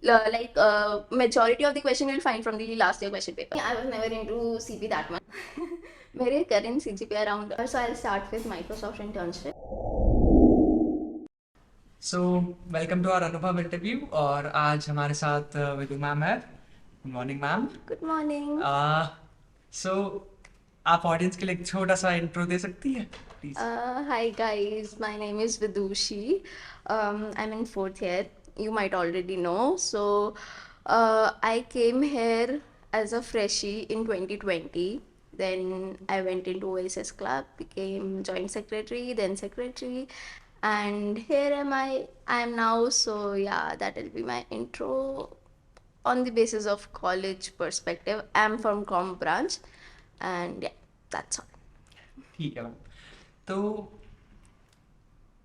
majority of the question you'll find from the last year question paper. I was never into CP that much. मेरे current CGPA around, so I'll start with Microsoft internship. So welcome to our Anubhav interview और आज हमारे साथ Vidu ma'am है. Good morning ma'am. Good morning. So आप audience के लिए एक छोटा सा इंट्रो दे सकती है please. Hi guys, my name is Vidushi. I'm in fourth year. You might already know. So, I came here as a freshie in 2020. Then I went into OSS Club, became joint secretary, then secretary, and here am I. I am now. So yeah, that will be my intro on the basis of college perspective. I'm from Com branch, and yeah, that's all. ठीक है ma'am. तो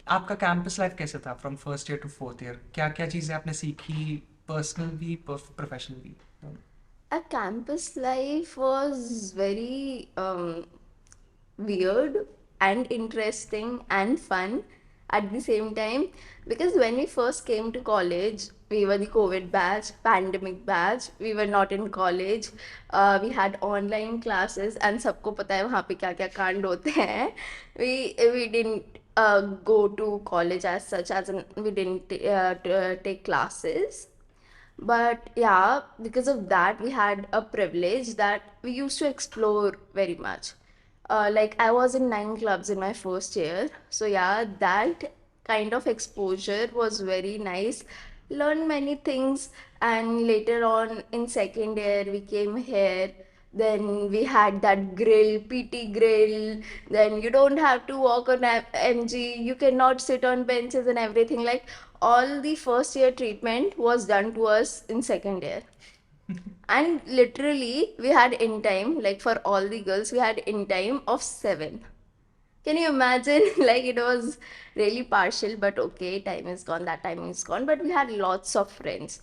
आपका campus life कैसा था from first year to fourth year? क्या क्या चीज़ें आपने सीखी, पर्सनल भी प्रोफेशनल भी? Our campus life was very weird and interesting and fun at the same time, because when we first came to college, we were the COVID batch, pandemic batch. We were not in college. We had online classes, and सबको पता है वहाँ पे क्या क्या कांड होते हैं. We didn't go to college as such, as in we didn't take classes. But yeah, because of that, we had a privilege that we used to explore very much. Like I was in 9 clubs in my first year, so yeah, that kind of exposure was very nice. Learned many things, and later on in second year, we came here. Then we had that grill, PT grill. Then you don't have to walk on MG. You cannot sit on benches and everything. Like all the first year treatment was done to us in second year. And literally, we had in time, like for all the girls, we had in time of 7. Can you imagine? Like it was really partial, but okay, time is gone, that time is gone. But we had lots of friends.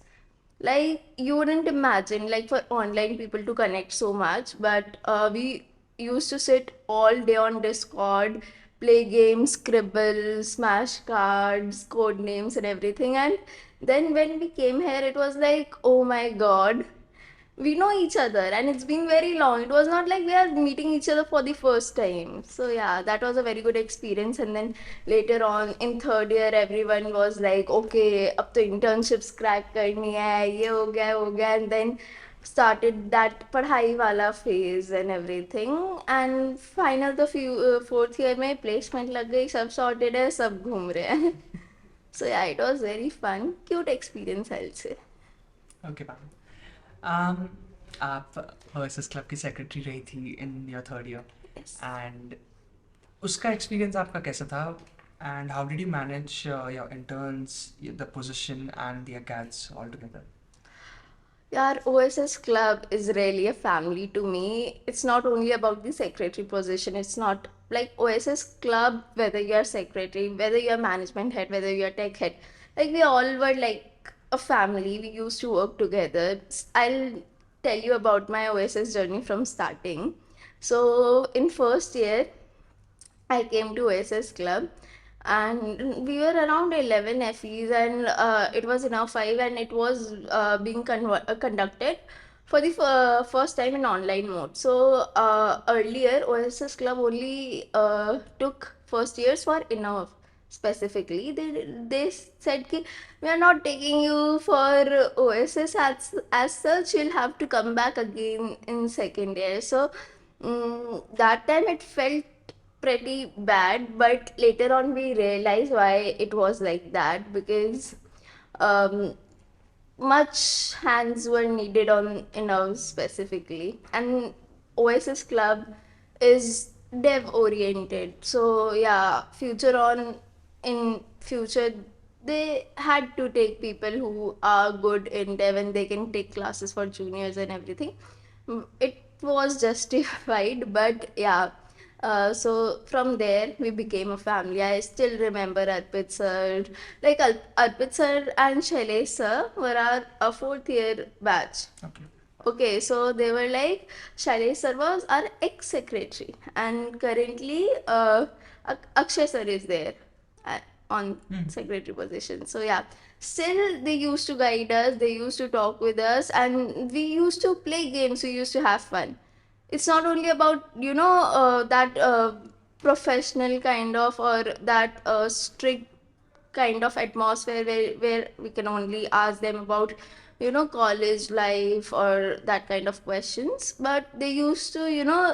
Like you wouldn't imagine, like for online people to connect so much, but we used to sit all day on Discord, play games, scribble, smash cards, code names, and everything. And then when we came here, it was like, oh my god, we know each other and it's been very long. It was not like we are meeting each other for the first time. So yeah, that was a very good experience. And then later on in third year, everyone was like, okay, अब तो internships crack करनी है, ये हो गया, and then started that पढ़ाई वाला phase and everything. And final the fourth year में placement लग गई, सब sorted है, सब घूम रहे हैं. So yeah, it was very fun, cute experience, I'll say. Okay ma'am. आप OSS क्लब की सेक्रेटरी रही थी in your third year Yes. And उसका एक्सपीरियंस आपका कैसा था? And how did you manage your interns, the position and the acads all together? Yeah, OSS Club is really a family to me. It's not only about the secretary position. It's not like OSS Club, whether you're secretary, whether you're management head, whether you're tech head, like we all were like a family. We used to work together. I'll tell you about my OSS journey from starting. So in first year, I came to OSS Club, and we were around 11 FEs, and it was in our 5, and it was being conducted for the first time in online mode. So earlier, OSS Club only took first years for Innov specifically. They said ki, we are not taking you for OSS as such, you'll have to come back again in second year. So that time it felt pretty bad, but later on we realized why it was like that, because um, much hands were needed on Innov specifically, and OSS Club is dev oriented. So yeah, future on in future they had to take people who are good in dev and they can take classes for juniors and everything. It was justified, but yeah. So from there we became a family. I still remember Arpit sir, like Arpit sir and Shailesh sir were our fourth year batch. Okay. Okay, so they were like, Shailesh sir was our ex-secretary, and currently Akshay sir is there. on Hmm. secretary position. So yeah, still they used to guide us, they used to talk with us, and we used to play games, we used to have fun. It's not only about, that professional kind of, or that strict kind of atmosphere where we can only ask them about, college life or that kind of questions, but they used to,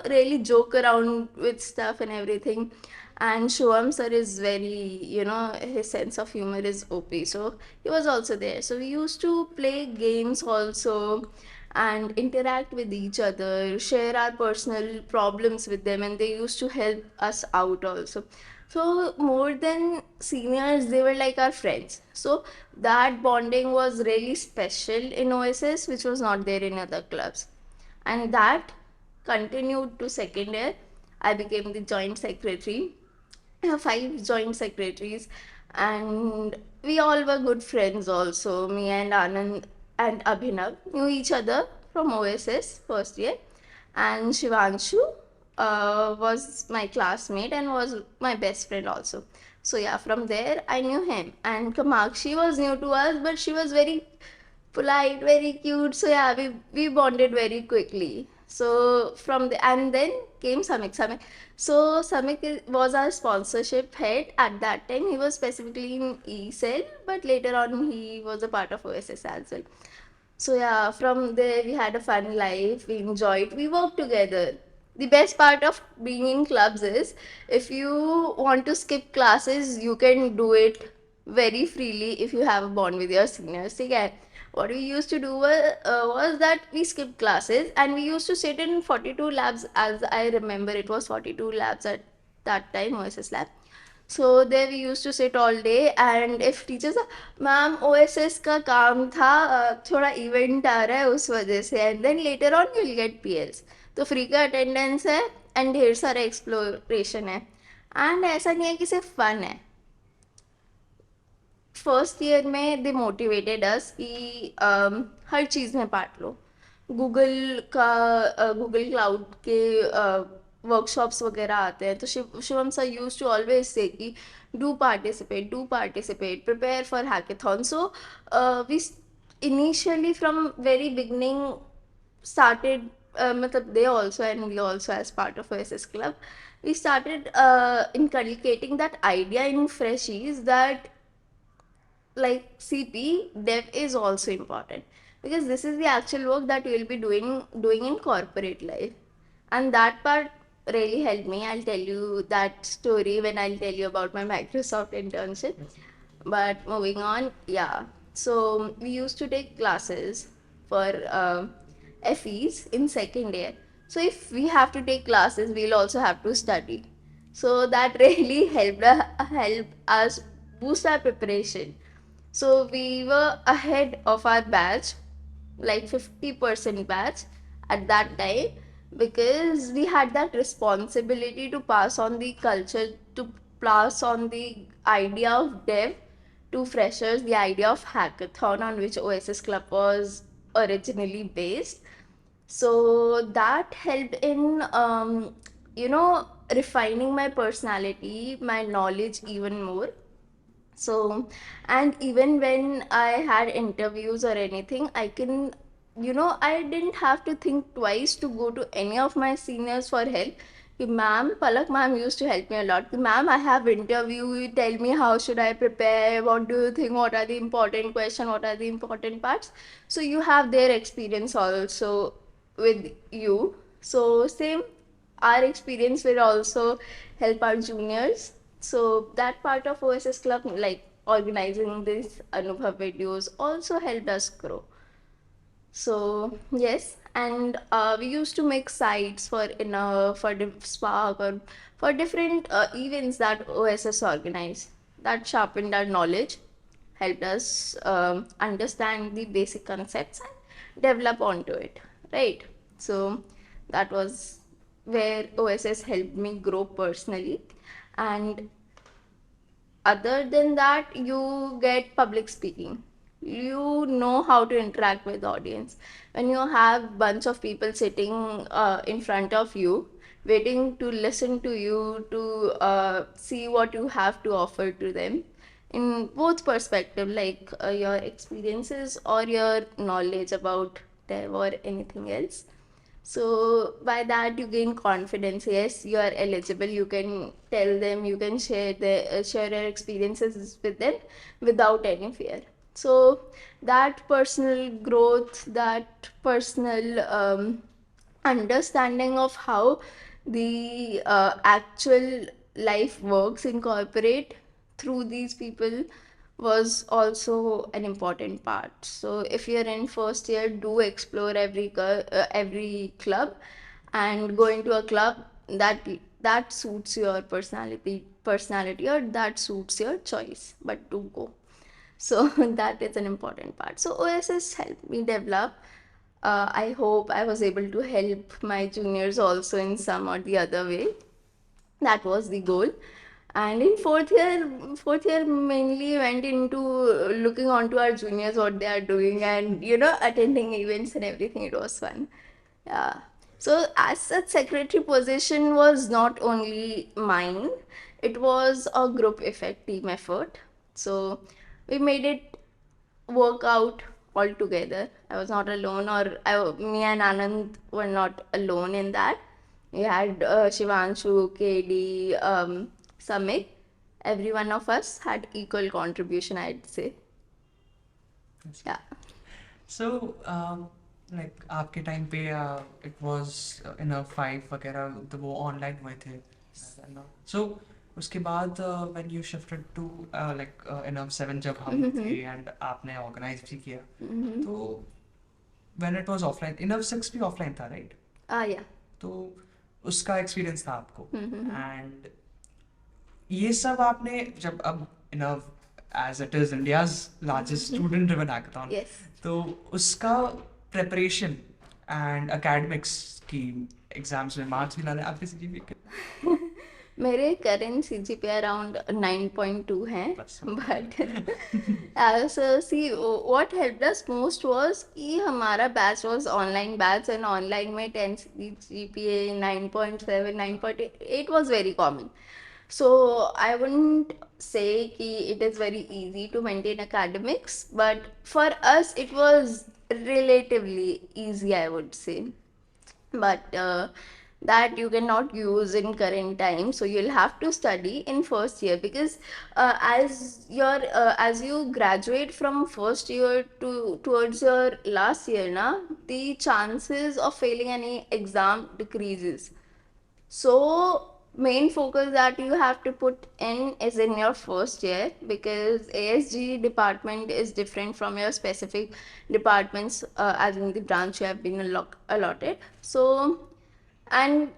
really joke around with stuff and everything. And Shubham sir is very, his sense of humor is OP, so he was also there. So we used to play games also and interact with each other, share our personal problems with them, and they used to help us out also. So more than seniors, they were like our friends. So that bonding was really special in OSS, which was not there in other clubs. And that continued to second year. I became the joint secretary. I have 5 joint secretaries, and we all were good friends also. Me and Anand and Abhinav knew each other from OSS first year, and Shivanshu was my classmate and was my best friend also. So yeah, from there I knew him. And Kamakshi was new to us, but she was very polite, very cute. So yeah, we bonded very quickly. So from the and then came Samik. So was our sponsorship head at that time. He was specifically in ECell, but later on he was a part of OSS as well. So yeah, from there we had a fun life. We enjoyed. We worked together. The best part of being in clubs is if you want to skip classes, you can do it very freely if you have a bond with your seniors. Okay? What we used to do was that we skipped classes and we used to sit in 42 labs. As I remember, it was 42 labs at that time, OSS lab. So there we used to sit all day, and if teachers, ma'am OSS का काम था, थोड़ा event आ रहा है उस वजह से, and then later on you will get PLs, तो फ्री का अटेंडेंस है एंड ढेर सारा एक्सप्लोरेशन है. एंड ऐसा नहीं है कि सिर्फ फन है. फर्स्ट ईयर में दे मोटिवेटेड अस कि हर चीज़ में पार्ट लो. गूगल क्लाउड के वर्कशॉप्स वगैरह आते हैं, तो Shivam sir use to always say कि do participate, prepare for hackathon. So we initially from very beginning started, matlab they also and we also as part of OSS club, we started inculcating that idea in freshies that like CP dev is also important, because this is the actual work that you will be doing in corporate life. And that part really helped me. I'll tell you that story when I'll tell you about my Microsoft internship. But moving on, yeah. So we used to take classes for FEs in second year. So if we have to take classes, we'll also have to study. So that really helped us boost our preparation. So we were ahead of our batch, like 50% batch at that time, because we had that responsibility to pass on the culture, to pass on the idea of dev to freshers, the idea of hackathon on which OSS Club was originally based. So that helped in, refining my personality, my knowledge even more. So, and even when I had interviews or anything, I can, I didn't have to think twice to go to any of my seniors for help. कि ma'am, Palak ma'am used to help me a lot. कि ma'am, I have interview, you tell me how should I prepare, what do you think, what are the important questions, what are the important parts. So you have their experience also with you. So same, our experience will also help our juniors. So that part of OSS Club, like organizing these Anubhav videos, also helped us grow. So yes, and we used to make sites for Spark or for different events that OSS organized. That sharpened our knowledge, helped us understand the basic concepts and develop onto it. Right. So that was where OSS helped me grow personally. And other than that, you get public speaking. You know how to interact with audience. When you have bunch of people sitting in front of you, waiting to listen to you, to see what you have to offer to them, in both perspective, like your experiences or your knowledge about dev or anything else. So by that you gain confidence. Yes, you are eligible. You can tell them. You can share your experiences with them without any fear. So that personal growth, that personal understanding of how the actual life works in corporate through these people was also an important part. So if you're in first year, do explore every club, and go into a club that that suits your personality, or that suits your choice, but do go. So that is an important part. So OSS helped me develop. I hope I was able to help my juniors also in some or the other way. That was the goal. And in fourth year mainly went into looking onto our juniors, what they are doing, and attending events and everything. It was fun. Yeah. So as such, secretary position was not only mine, it was a group effort, team effort. So we made it work out all together. I was not alone, or me and Anand were not alone in that. We had Shivanshu, KD, Samik. Every one of us had equal contribution, I'd say. That's Yeah. So, like आपके time पे it was in a five वगैरह तो वो online हुए थे. So उसके बाद when you shifted to like in a seven जब हम थे and आपने ऑर्गेनाइज भी किया, तो when it was offline, in a six भी ऑफलाइन था, right? Yeah. तो उसका एक्सपीरियंस था आपको. एंड ये सब आपने जब अब इन अ as it is India's largest student driven hackathon, Yes. तो उसका प्रिपरेशन एंड एकेडमिक्स की एग्जाम्स में मार्क्स भी लाने आपके सीजीपीए मेरे करेंट CGPA अराउंड 9.2 हैं. बस. But so see what helped us most was कि हमारा batch was online batch, and online में 10 CGPA 9.7 9.8 was very common. So I wouldn't say ki it is very easy to maintain academics, but for us it was relatively easy, I would say. But that you cannot use in current time, so you'll have to study in first year, because as you graduate from first year to towards your last year na, the chances of failing any exam decreases. So main focus that you have to put in is in your first year, because ASG department is different from your specific departments, as in the branch you have been allotted. So, and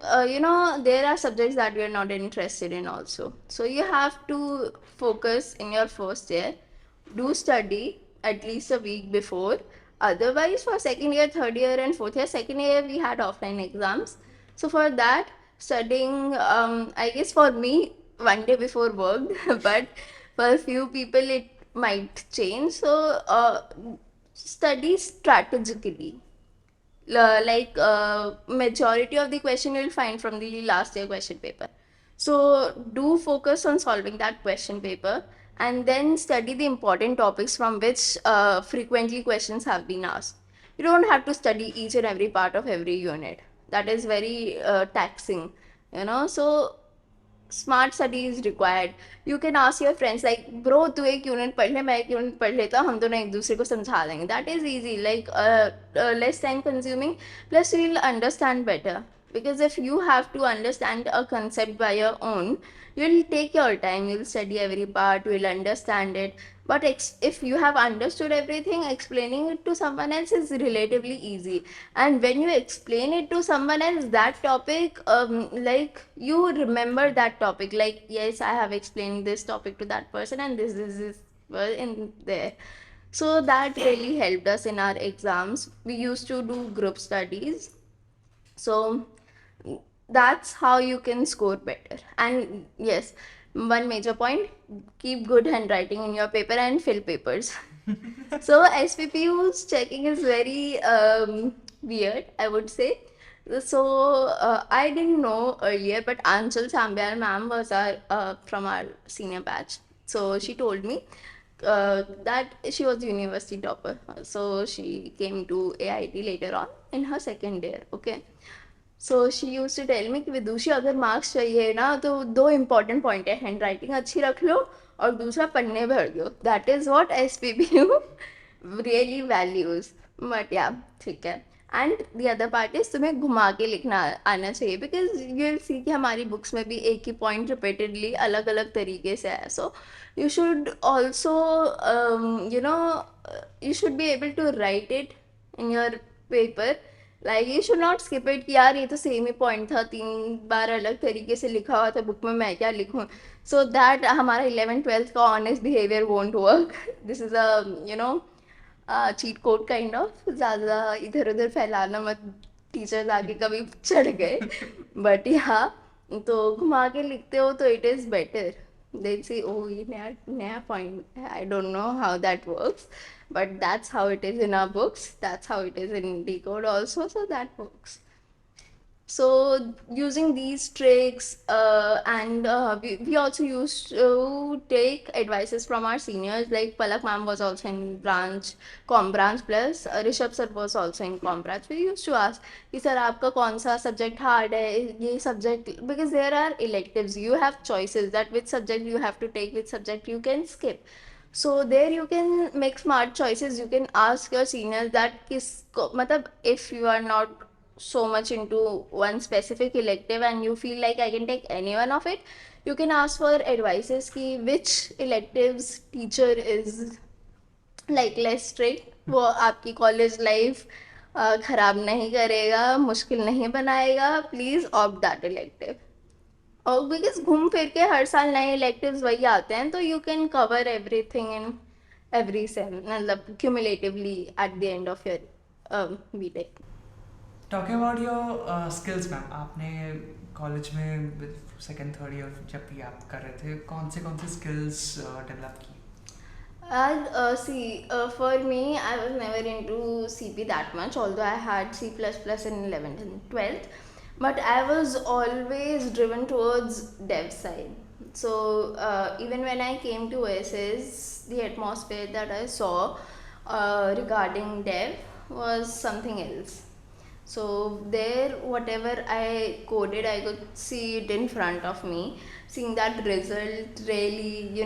there are subjects that we are not interested in also. So you have to focus in your first year, do study at least a week before. Otherwise, for second year, third year, and fourth year, second year we had offline exams. So for that, studying, I guess for me, one day before worked, but for a few people it might change. So study strategically. Like majority of the question you'll find from the last year question paper. So do focus on solving that question paper, and then study the important topics from which frequently questions have been asked. You don't have to study each and every part of every unit. That is very taxing, So smart study is required. You can ask your friends like, bro तू एक unit पढ़ ले, मैं एक unit पढ़ लेता हूँ, हम दोनों एक दूसरे को समझा देंगे. That is easy, like less time consuming, plus you will understand better. Because if you have to understand a concept by your own, you'll take your time, you'll study every part, you'll understand it. But if you have understood everything, explaining it to someone else is relatively easy. And when you explain it to someone else, that topic, like you remember that topic. Like, yes, I have explained this topic to that person, and this well in there. So that really helped us in our exams. We used to do group studies. So that's how you can score better. And yes, one major point, keep good handwriting in your paper and fill papers. So SPPU's checking is very weird, I would say. So I didn't know earlier, but Anshul Sambyar ma'am was our from our senior batch. So she told me that she was university topper. So she came to AIT later on in her second year. Okay. So she used to tell me कि विदुषी अगर marks चाहिए ना तो दो important point है, hand writing अच्छी रख लो और दूसरा पन्ने भर दो. That is what SPPU really values. But या ठीक है. And the other part is तुम्हें घुमा के लिखना आना चाहिए, बिकॉज यू विल सी कि हमारी बुक्स में भी एक ही पॉइंट रिपीटेडली अलग अलग तरीके से है. सो you should also you know you should be able to write it in your paper. Like you should not skip it कि यार ये तो सेम ही पॉइंट था, 3 बार अलग तरीके से लिखा हुआ था बुक में, मैं क्या लिखूं. सो दैट हमारा 11th-12th का honest behaviour won't work. This is a cheat code kind of. ज़्यादा इधर उधर फैलाना मत, टीचर्स आगे कभी चढ़ गए. बट यहाँ तो घुमा के लिखते हो तो it is better. They'll say, oh, ये नया point. I don't know how that works, but that's how it is in our books. That's how it is in Decode also. So that works. So using these tricks and we also used to take advices from our seniors. Like Palak ma'am was also in branch, com branch plus Rishabh sir was also in com branch. We used to ask कि sir आपका कौन सा subject hard है, ये subject, because there are electives, you have choices that which subject you have to take, which subject you can skip. So there you can make smart choices. You can ask your seniors that किस मतलब if you are not so much into one specific elective and you feel like I can take any one of it, you can ask for advices कि which electives teacher is like less strict, वो आपकी college life खराब नहीं करेगा, मुश्किल नहीं बनाएगा, please opt that elective. और बिकॉज घूम फिर के हर साल नए इलेक्टिव्स वही आते हैं, तो you can cover everything in every sem, मतलब cumulatively at the end of your BTech. Talking about your skills ma'am, आपने कॉलेज में सेकेंड थर्ड ईयर जब भी आप कर रहे थे कौन से स्किल्स डेवलप की? For me, I was never into CP that much, although I had C++ in 11th and 12th, but I was always driven towards dev side. So even when I came to OSS, the atmosphere that I saw regarding dev was something else. So there, whatever I coded, I could see it in front of me. Seeing that result really,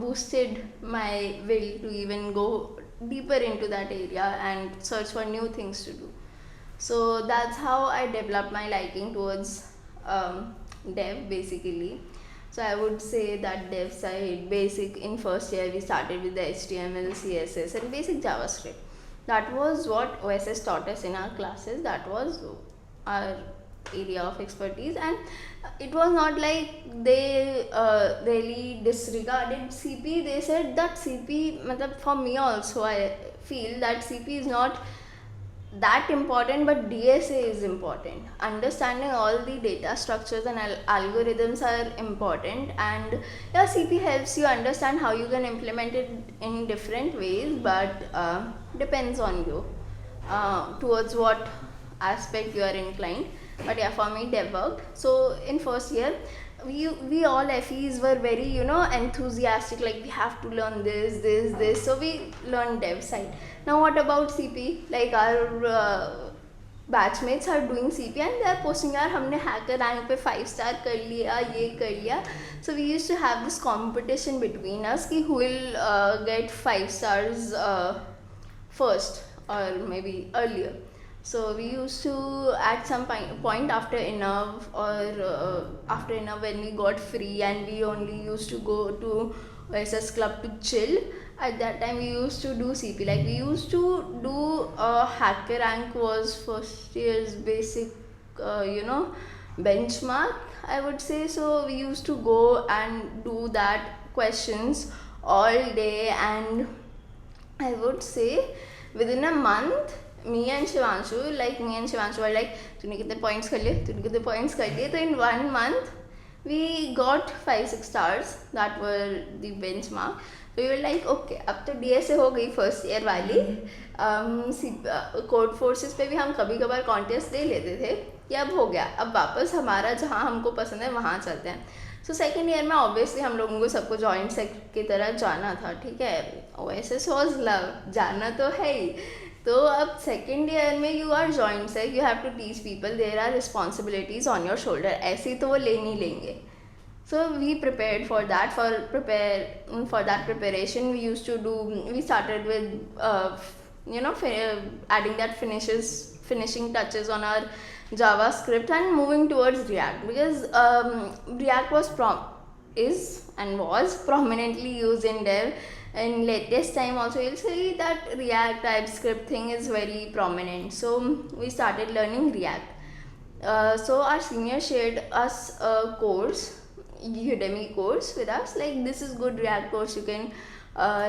boosted my will to even go deeper into that area and search for new things to do. So that's how I developed my liking towards dev basically. So I would say that dev side, basic, in first year we started with the HTML, CSS and basic JavaScript. That was what OSS taught us in our classes. That was our area of expertise, and it was not like they really disregarded CP. They said that CP, for me also, I feel that CP is not that important, but DSA is important. Understanding all the data structures and algorithms are important, and yeah, CP helps you understand how you can implement it in different ways, but depends on you towards what aspect you are inclined. But yeah, for me dev worked. So in first year, we all FEs were very enthusiastic, like we have to learn this, so we learned dev side. Now what about CP? Like our batchmates are doing CP and they are posting यार हमने hacker rank पे 5 star कर लिया, ये कर लिया. So we used to have this competition between us कि who will get 5 stars first or maybe earlier. So we used to at some point after enough or after enough, when we got free and we only used to go to SS club to chill, at that time we used to do CP. Like we used to do hacker rank was first year's basic benchmark, I would say. So we used to go and do that questions all day, and I would say within a month me and Shivanshu were like, तूने कितने points कर लिए, तूने कितने points कर लिए. So in 1 month we got 5-6 stars. That were the benchmark. So we were like, okay, अब तो DSA हो गई first year वाली. कोड फोर्सेस पे भी हम कभी कभार कॉन्टेस्ट दे लेते थे कि अब हो गया, अब वापस हमारा जहाँ हमको पसंद है वहाँ चलते हैं. सो सेकेंड ईयर में ऑब्वियसली हम लोगों को सबको जॉइंट सेक की तरह जाना था, ठीक है, ओएसएस वाज लव, जाना तो है ही। तो अब सेकेंड ईयर में you are joint sec, you have to teach people, there are responsibilities on your shoulder, ऐसे ही तो वो ले नहीं लेंगे। So we prepared for that. For that preparation, we used to do. We started with, adding that finishing touches on our JavaScript and moving towards React, because React is and was prominently used in dev. In latest time also, you'll see that React TypeScript thing is very prominent. So we started learning React. So our senior shared us a course, Udemy course with us, like this is good React course, you can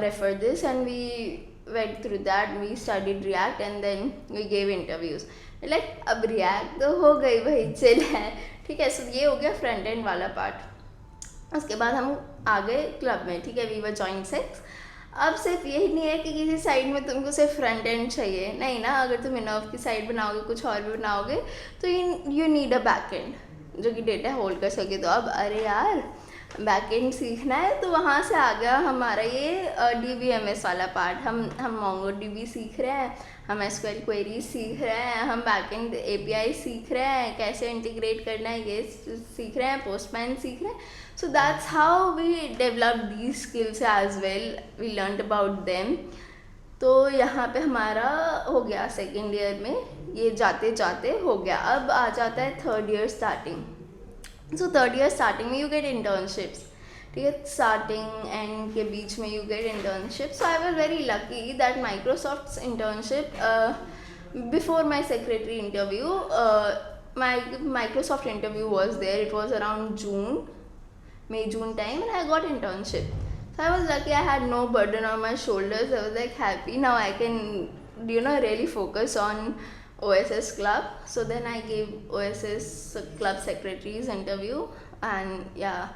refer this, and we went through that, we studied React and then we gave interviews, like अब React तो हो गई भाई, chill है, ठीक है। सो ये हो गया फ्रंट एंड वाला पार्ट। उसके बाद हम आ गए क्लब में, ठीक है, वी वर जॉइंट सेक्स। अब सिर्फ यही नहीं है कि किसी साइड में तुमको सिर्फ फ्रंट एंड चाहिए, नहीं ना, अगर तुम इनफ की साइड बनाओगे, कुछ और भी बनाओगे, तो you need a back and जो कि डेटा होल्ड कर सके। तो अब अरे यार बैक एंड सीखना है, तो वहाँ से आ गया हमारा ये DBMS वाला पार्ट। हम MongoDB सीख रहे हैं, हम SQL क्वेरीज सीख रहे हैं, हम बैक एंड API सीख रहे हैं, कैसे इंटीग्रेट करना है ये सीख रहे हैं, पोस्टमैन सीख रहे हैं। So that's how we develop these skills as well, we learn about them. तो यहाँ पे हमारा हो गया सेकेंड ईयर में, ये जाते जाते हो गया। अब आ जाता है third year starting. So third year starting में यू गेट इंटर्नशिप्स, ठीक है, स्टार्टिंग एंड के बीच में you get internship. So I was very lucky that Microsoft internship before my secretary interview, my Microsoft interview was there, it was around May-June time, and I got internship. So I was lucky, I had no burden on my shoulders. I was like happy. Now I can, really focus on OSS Club. So then I gave OSS Club Secretary's interview, and yeah,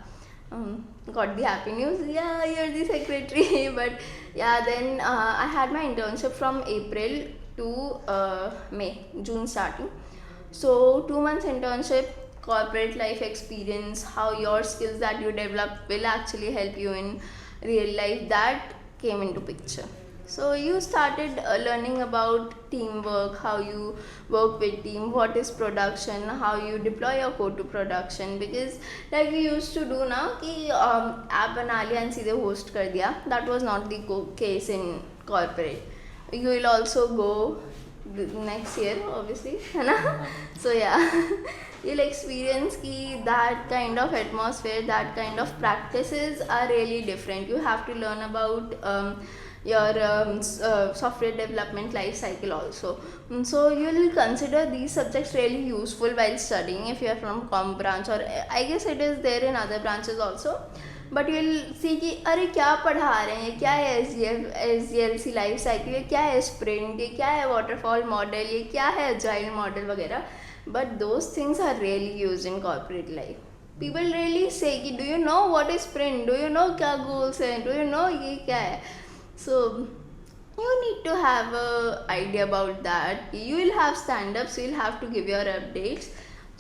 got the happy news. Yeah, you're the secretary. But yeah, then I had my internship from April to June starting. So 2 months internship, corporate life experience, how your skills that you develop will actually help you in real life, that came into picture. So you started learning about teamwork, how you work with team, what is production, how you deploy your code to production, because like we used to do now कि app बना लिया and सीधे host कर दिया, that was not the case in corporate. You will also go next year obviously, है ना? So yeah, you'll experience कि that kind of atmosphere, that kind of practices are really different. You have to learn about your software development life cycle also. So you'll consider these subjects really useful while studying if you are from com branch, or I guess it is there in other branches also. But you will see कि अरे क्या पढ़ा रहे हैं, क्या है SDLC life cycle, ये क्या है स्प्रिंट, ये क्या है वाटरफॉल मॉडल, ये क्या है अजाइल मॉडल वगैरह। But those things are really use in corporate life. People really say कि do you know what is sprint, do you know क्या गोल्स हैं, डू यू नो ये क्या है। सो you need to have a idea about that. You will have stand-ups, you will have to give your updates.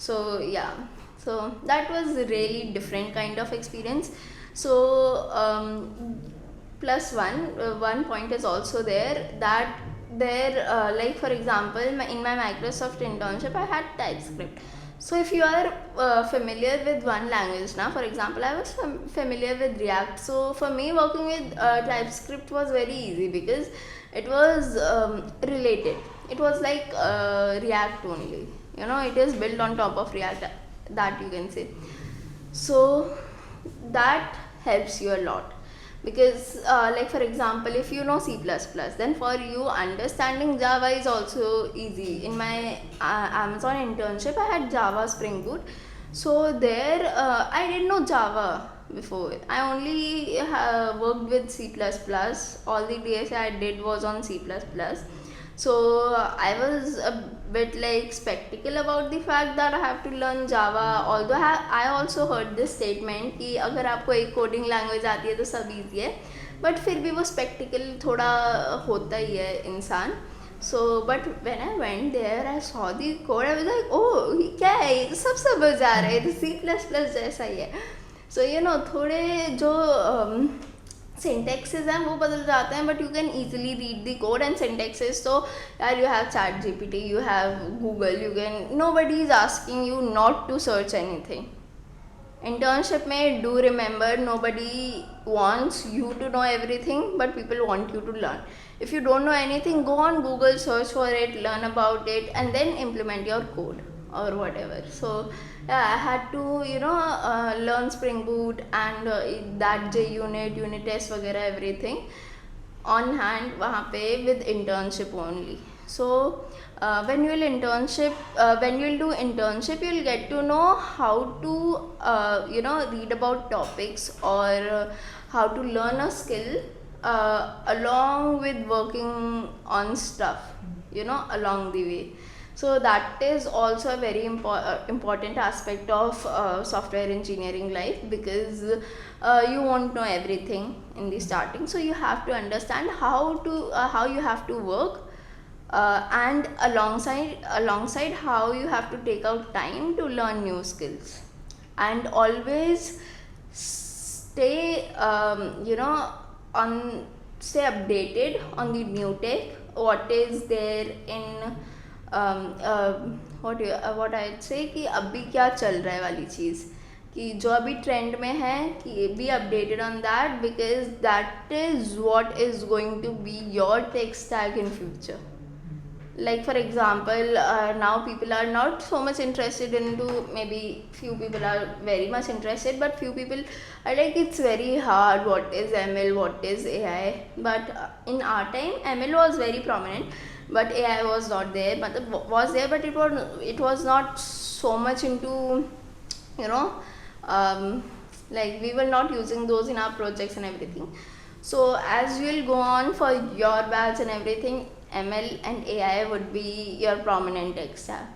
So yeah, so that was a really different kind of experience. So plus one point is also there, that there like for example in my Microsoft internship I had TypeScript. So if you are familiar with one language, now for example I was familiar with React, so for me working with TypeScript was very easy because it was related. It was like React only, it is built on top of React, that you can say. So that helps you a lot, because like for example if you know C++, then for you understanding Java is also easy. In my Amazon internship I had Java Spring Boot, so there I didn't know Java before. I only worked with C++. All the DSA I did was on C++. So I was a bit like skeptical about the fact that I have to learn Java, although I also heard this statement कि अगर आपको एक coding language आती है तो सब easy है, but फिर भी वो स्पेक्टिकल थोड़ा होता ही है इंसान. So but when I went there I saw the code, I was like oh क्या है ये, सब समझ आ रहा है, तो C++ जैसा ही है. So थोड़े जो सिंटेक्सेस हैं वो बदल जाते हैं, but you can easily read the code and syntaxes. तो यार you have ChatGPT, you have Google, you can, nobody is asking you not to search anything. Internship में, do remember, nobody wants you to know everything, but people want you to learn. If you don't know anything, go on Google, search for it, learn about it, and then implement your code or whatever. So yeah, I had to learn Spring Boot and that JUnit, unit test वगैरह everything on hand वहाँ पे with internship only. So when you will do internship, you will get to know how to read about topics, or how to learn a skill along with working on stuff, along the way. So that is also a very important aspect of software engineering life, because you won't know everything in the starting. So you have to understand how you have to work, and alongside how you have to take out time to learn new skills, and always stay on stay updated on the new tech, what is there in what I'd say कि अभी क्या चल रहा है वाली चीज़, कि जो अभी ट्रेंड में है, कि be updated on that, because that is what is going to be your tech stack in future. Like for example, now people are not so much interested into, maybe few people are very much interested, but few people are like, it's very hard, what is ML, what is AI. But in our time ML was very prominent, but AI was not there, but was there, but it was not so much into, you know like we were not using those in our projects and everything. So as you will go on for your batch and everything, ML and AI would be your prominent tech stack.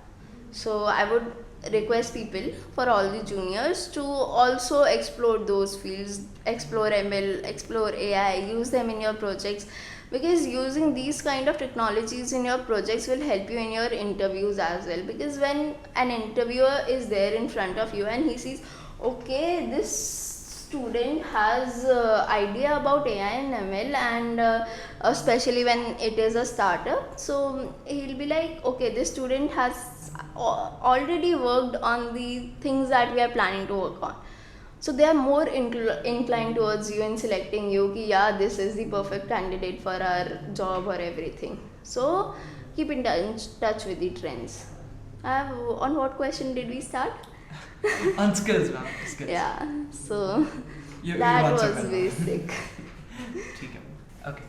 So I would request people, for all the juniors, to also explore those fields, explore ML, explore AI, use them in your projects, because using these kind of technologies in your projects will help you in your interviews as well. Because when an interviewer is there in front of you and he sees, okay, this student has idea about AI and ML, and especially when it is a startup, so he'll be like, okay, this student has already worked on the things that we are planning to work on. So they are more inclined towards you in selecting you, ki yeah, this is the perfect candidate for our job or everything. So keep in touch with the trends. On what question did we start? On skills, ma'am. Skills. Yeah, so You that answered was well. basic. ठीक है. Okay.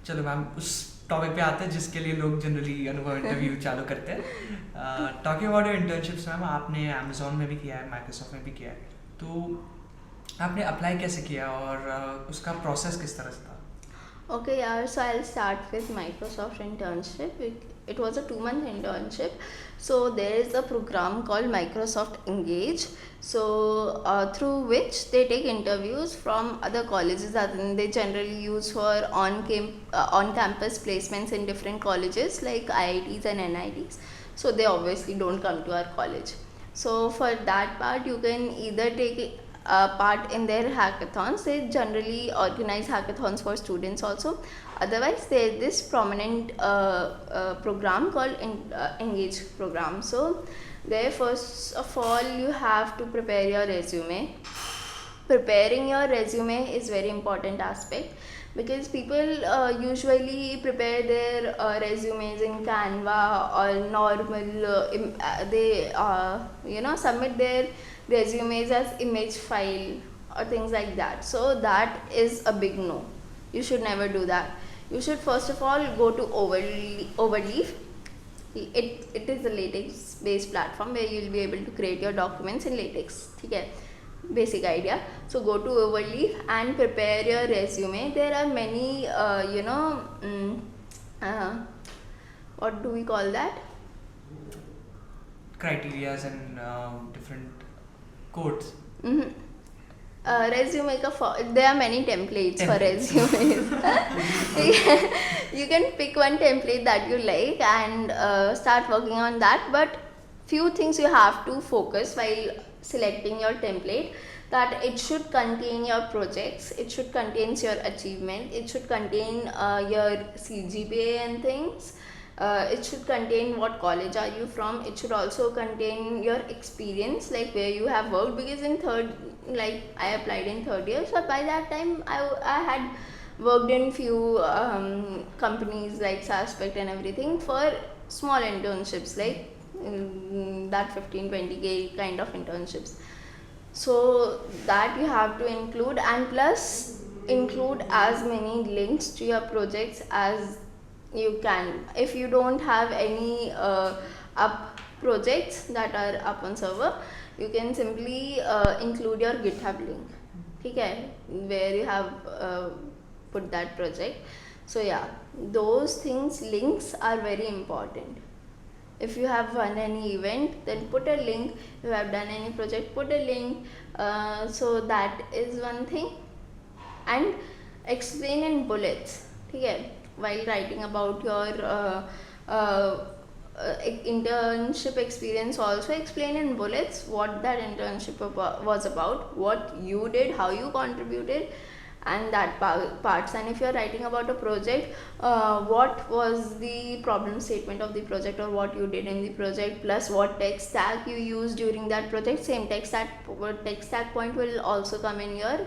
चलो ma'am, उस topic पे आते हैं जिसके लिए लोग जनरली अनुभव इंटरव्यू चालू करते हैं. Talking about your internships ma'am, आपने अमेजोन में भी किया है, माइक्रोसॉफ्ट में भी किया है, तो आपने अप्लाई कैसे किया और उसका प्रोसेस किस तरह से था? Okay, yeah, so I'll start with Microsoft internship. It was a 2-month internship. So there is a program called Microsoft Engage. So through which they take interviews from other colleges that they generally use for on-campus placements in different colleges like IITs and NITs. So they obviously don't come to our college. So for that part, you can either take part in their hackathons. They generally organize hackathons for students also. Otherwise, there's this prominent program called Engage program. So there, first of all, you have to prepare your resume. Preparing your resume is very important aspect, because people usually prepare their resumes in Canva or normal. They submit their resumes as image file or things like that. So that is a big no. You should never do that. You should first of all go to Overleaf. It is a latex based platform where you will be able to create your documents in latex. Okay, basic idea. So go to Overleaf and prepare your resume. There are many what do we call that, criterias and different codes. Resume there are many templates for resumes. You can pick one template that you like and start working on that, but few things you have to focus while selecting your template, that it should contain your projects, it should contain your achievement, it should contain your CGPA and things. It should contain what college are you from. It should also contain your experience, like where you have worked, because in third, like I applied in third year, so by that time I had worked in few companies like Suspect and everything for small internships, like that 15-20K kind of internships. So that you have to include, and plus include as many links to your projects as you can. If you don't have any up projects that are up on server, you can simply include your GitHub link, okay, where you have put that project. So yeah, those things, links are very important. If you have run any event, then put a link. If you have done any project, put a link. So that is one thing. And explain in bullets, okay, while writing about your internship experience. Also explain in bullets what that internship was about, what you did, how you contributed, and that parts. And if you're writing about a project, what was the problem statement of the project, or what you did in the project, plus what tech stack you used during that project. Same tech stack point will also come in your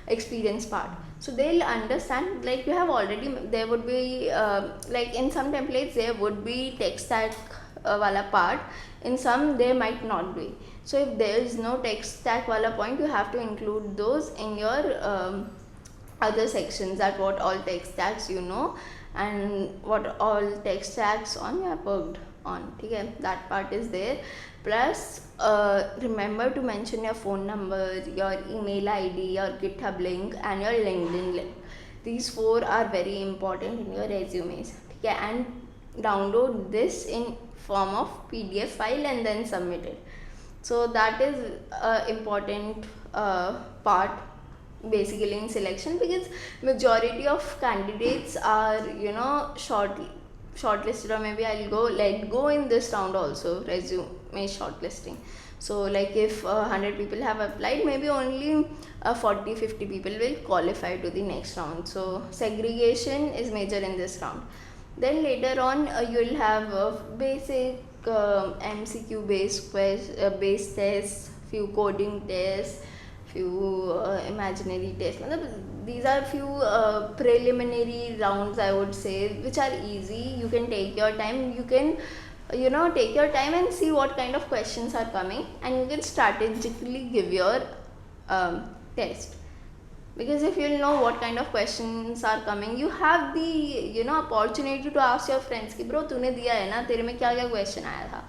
experience part, so they'll understand. Like you have already, there would be like in some templates there would be tech stack wala part, in some there might not be. So if there is no tech stack wala point, you have to include those in your other sections, that what all tech stacks you know, and what all tech stacks on you have worked on, okay, that part is there. Plus remember to mention your phone number, your email ID, your GitHub link, and your LinkedIn link. These four are very important in your resumes, okay, and download this in form of PDF file and then submit it. So that is important part basically in selection, because majority of candidates are shortlisted, or maybe I'll let go in this round also, resume shortlisting. So like if 100 people have applied, maybe only 40-50 people will qualify to the next round. So segregation is major in this round. Then later on you'll have basic MCQ based tests, few coding tests, few imaginary tests. These are few preliminary rounds, I would say, which are easy. You can take your time. You can take your time and see what kind of questions are coming, and you can strategically give your test. Because if you'll know what kind of questions are coming, you have the opportunity to ask your friends कि bro तूने दिया है ना, तेरे में क्या क्या question आया था.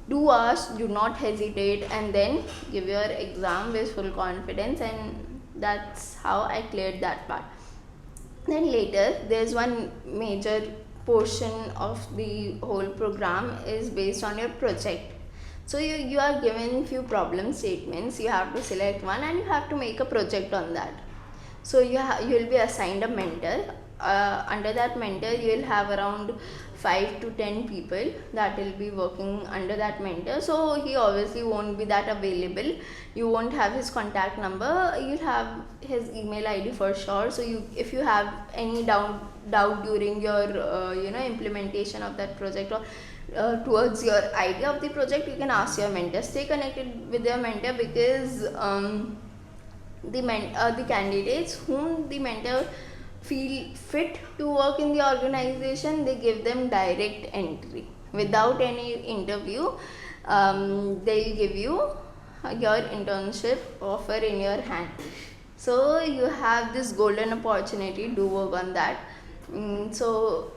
Do ask, do not hesitate, and then give your exam with full confidence. And that's how I cleared that part. Then later there's one major portion of the whole program is based on your project. So you are given few problem statements, you have to select one and you have to make a project on that. So you'll be assigned a mentor. Under that mentor you will have around 5 to 10 people that will be working under that mentor. So he obviously won't be that available. You won't have his contact number, you'll have his email ID for sure. So if you have any doubt during your implementation of that project, or towards your idea of the project, you can ask your mentor. Stay connected with your mentor, because the candidates whom the mentor feel fit to work in the organization, they give them direct entry without any interview. They'll give you your internship offer in your hand. So you have this golden opportunity, do work on that. So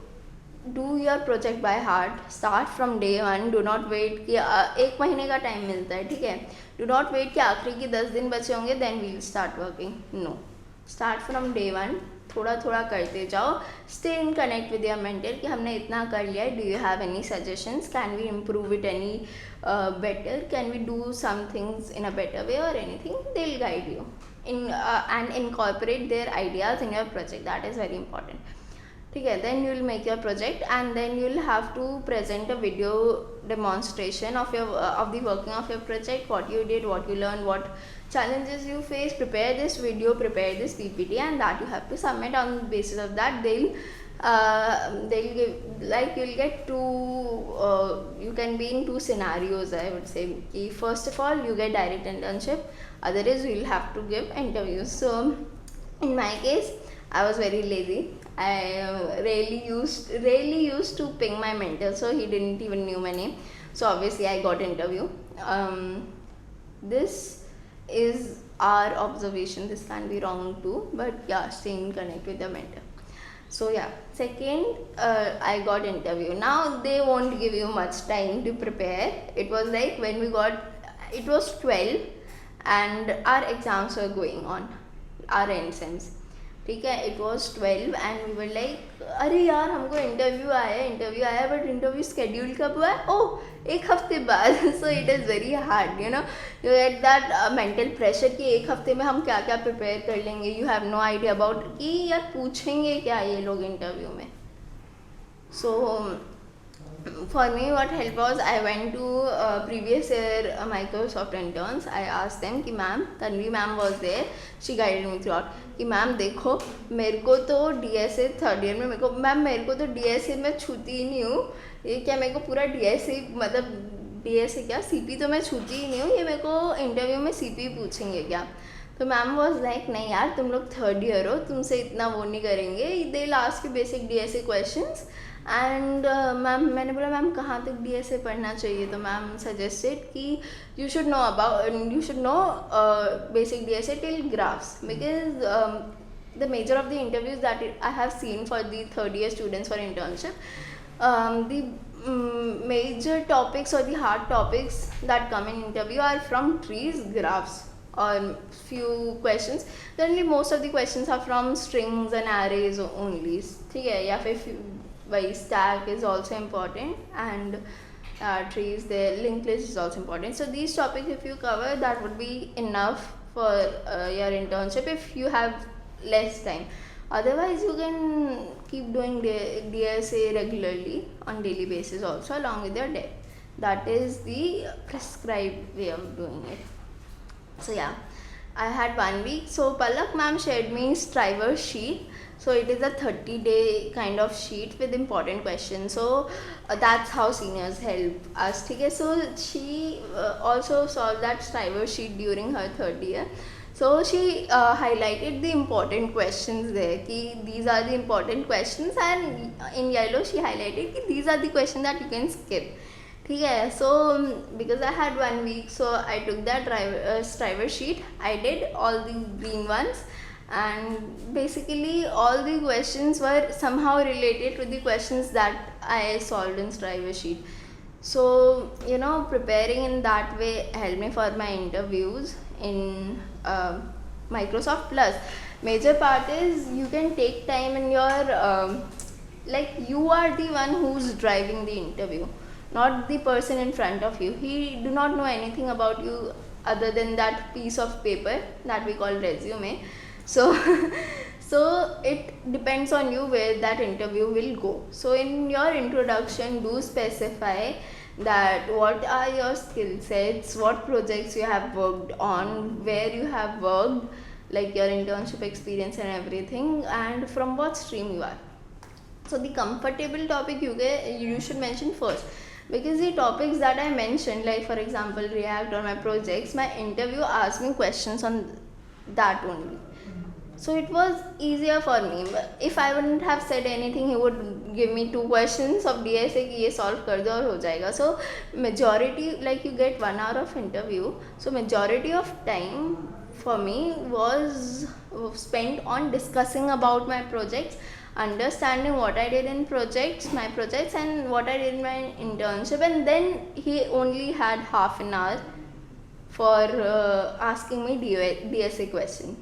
do your project by heart, start from day one. Do not wait कि एक महीने का time मिलता है, ठीक है. Do not wait कि आखिरी की 10 दिन बचे होंगे then we'll start working. No, start from day one. थोड़ा थोड़ा करते जाओ. Stay in connect with your mentor कि हमने इतना कर लिया है, do you have any suggestions, can we improve it any better, can we do some things in a better way or anything. They'll guide you in and incorporate their ideas in your project. That is very important. ठीक है, then you'll make your project and then you'll have to present a video demonstration of your of the working of your project, what you did, what you learned, what challenges you face. Prepare this video, prepare this PPT, and that you have to submit. On the basis of that, they'll give, like, you'll get two, you can be in two scenarios, I would say. First of all, you get direct internship, other is you'll have to give interviews. So in my case, I was very lazy. I rarely used to ping my mentor, so he didn't even knew my name. So obviously I got interview. This is our observation, this can be wrong too, but yeah, stay in connect with the mentor. So yeah, second, I got interview. Now they won't give you much time to prepare. It was like when we got, it was 12 and our exams were going on, our end sems. ठीक है, it was 12 and we were like, अरे यार हमको interview आया but interview schedule कब हुआ है, ओह एक हफ्ते बाद. So it is very hard, you get that mental pressure कि एक हफ्ते में हम क्या क्या प्रिपेयर कर लेंगे. You have no idea about कि यार पूछेंगे क्या ये लोग इंटरव्यू में. So for me what helped was I went to previous year Microsoft interns. I asked them कि ma'am, Tanvi ma'am was there, she guided me throughout कि मैम देखो मेरे को तो DSA थर्ड ईयर में, मेरे को तो DSA में छूती ही नहीं हूँ. ये क्या मेरे को पूरा DSA, मतलब DSA क्या CP तो मैं छूती ही नहीं हूँ, ये मेरे को इंटरव्यू में CP पूछेंगे क्या. तो मैम वॉज लाइक नहीं यार तुम लोग थर्ड ईयर हो, तुमसे इतना वो नहीं करेंगे, दे लास्ट की basic DSA questions. And ma'am, मैंने बोला मैम कहाँ तक DSA पढ़ना चाहिए. तो मैम सजेस्टेड कि you should know basic DSA till graphs, because the major of the interviews that I have seen for the third year students for internship, the major topics or the hard topics that come in interview are from trees, graphs, or few questions. Generally most of the questions are from strings and arrays only. ठीक है, या फिर वही stack is also important, and trees, the linked list is also important. So these topics if you cover, that would be enough for your internship if you have less time. Otherwise you can keep doing DSA regularly on daily basis also along with your debt. That is the prescribed way of doing it. So yeah, I had 1 week. So Palak ma'am shared me Striver sheet. So it is a 30-day kind of sheet with important questions. So that's how seniors help us. Okay, so she also solved that Striver sheet during her third year. So she highlighted the important questions there. Ki these are the important questions, and in yellow she highlighted ki these are the questions that you can skip. ठीक है. So because I had 1 week, so I took that Striver sheet. I did all the green ones, and basically all the questions were somehow related to the questions that I solved in Striver sheet. So preparing in that way helped me for my interviews in Microsoft. Plus major part is you can take time in your like you are the one who's driving the interview, not the person in front of you. He do not know anything about you other than that piece of paper that we call resume. So so it depends on you where that interview will go. So in your introduction, do specify that what are your skill sets, what projects you have worked on, where you have worked, like your internship experience and everything, and from what stream you are. So the comfortable topic you should mention first, because the topics that I mentioned, like for example React or my projects, my interview asked me questions on that only. So it was easier for me. If I wouldn't have said anything, he would give me 2 questions of DSA कि ये solve कर दो और हो जाएगा. So majority, like you get 1 hour of interview, so majority of time for me was spent on discussing about my projects, understanding what I did in my projects, and what I did in my internship. And then he only had half an hour for asking me DSA question.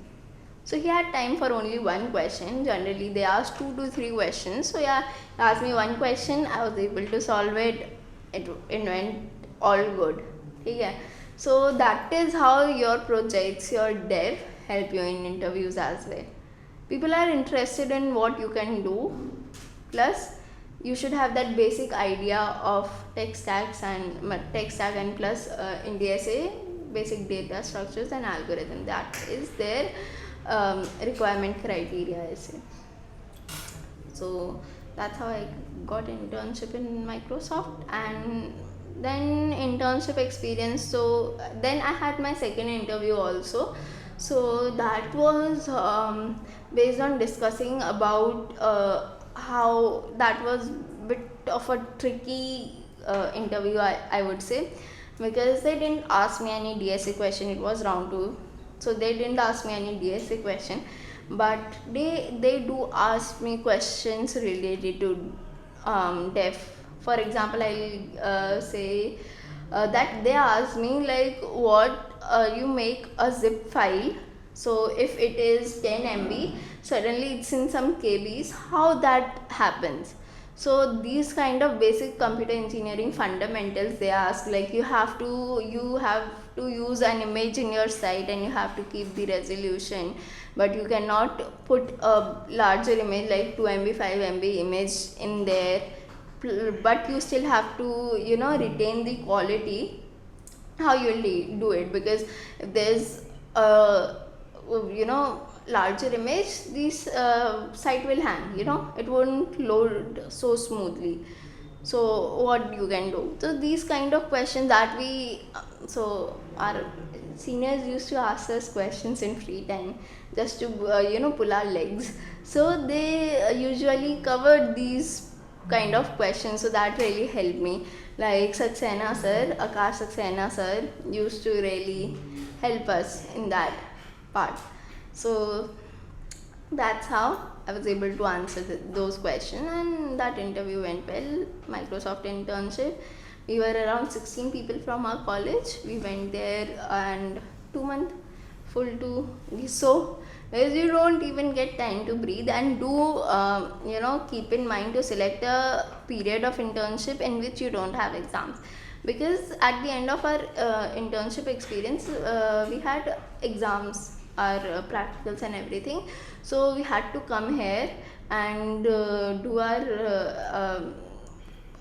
So he had time for only 1 question. Generally they asked 2 to 3 questions. So yeah, he asked me 1 question, I was able to solve it. It went all good. Okay. So that is how your projects, your dev help you in interviews as well. People are interested in what you can do plus you should have that basic idea of tech stack and plus in DSA basic data structures and algorithm. That is their requirement criteria, I say. So that's how I got internship in Microsoft. And then internship experience, so then I had my second interview also. So that was based on discussing about how that was bit of a tricky interview, I would say, because they didn't ask me any DSA question. It was round 2, so they didn't ask me any DSA question, but they do ask me questions related to dev. For example, I'll say that they ask me like what you make a zip file. So if it is 10 MB, suddenly it's in some KBs, how that happens. So these kind of basic computer engineering fundamentals they ask, like you have to use an image in your site and you have to keep the resolution, but you cannot put a larger image like 2 MB 5 MB image in there, but you still have to retain the quality. How you'll do it? Because if there's a larger image, this site will hang, it won't load so smoothly. So what you can do? So these kind of questions that so our seniors used to ask us questions in free time, just to pull our legs. So they usually covered these kind of questions, so that really helped me. Like Saxena sir, Akash Saxena sir used to really help us in that part. So that's how I was able to answer those questions, and that interview went well. Microsoft internship, we were around 16 people from our college. We went there, and 2 month full to so, because you don't even get time to breathe. And do keep in mind to select a period of internship in which you don't have exams, because at the end of our internship experience we had exams, our practicals and everything. So we had to come here and do our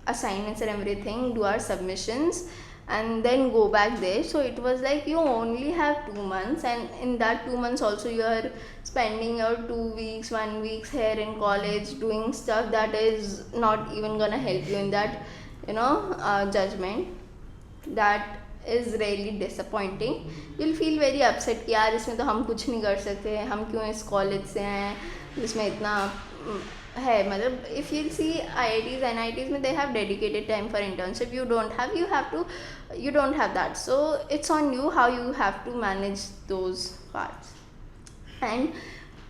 assignments and everything, do our submissions, and then go back there. So it was like you only have 2 months, and in that 2 months also you are spending your 2 weeks 1 week here in college doing stuff that is not even gonna help you in that judgment. That is really disappointing. You'll feel very upset कि यार इसमें तो हम कुछ नहीं कर सकते, हम क्यों इस कॉलेज से हैं जिसमें इतना है. मतलब if you see IITs NITs में they have dedicated time for internship, you don't have that. So it's on you how you have to manage those parts. And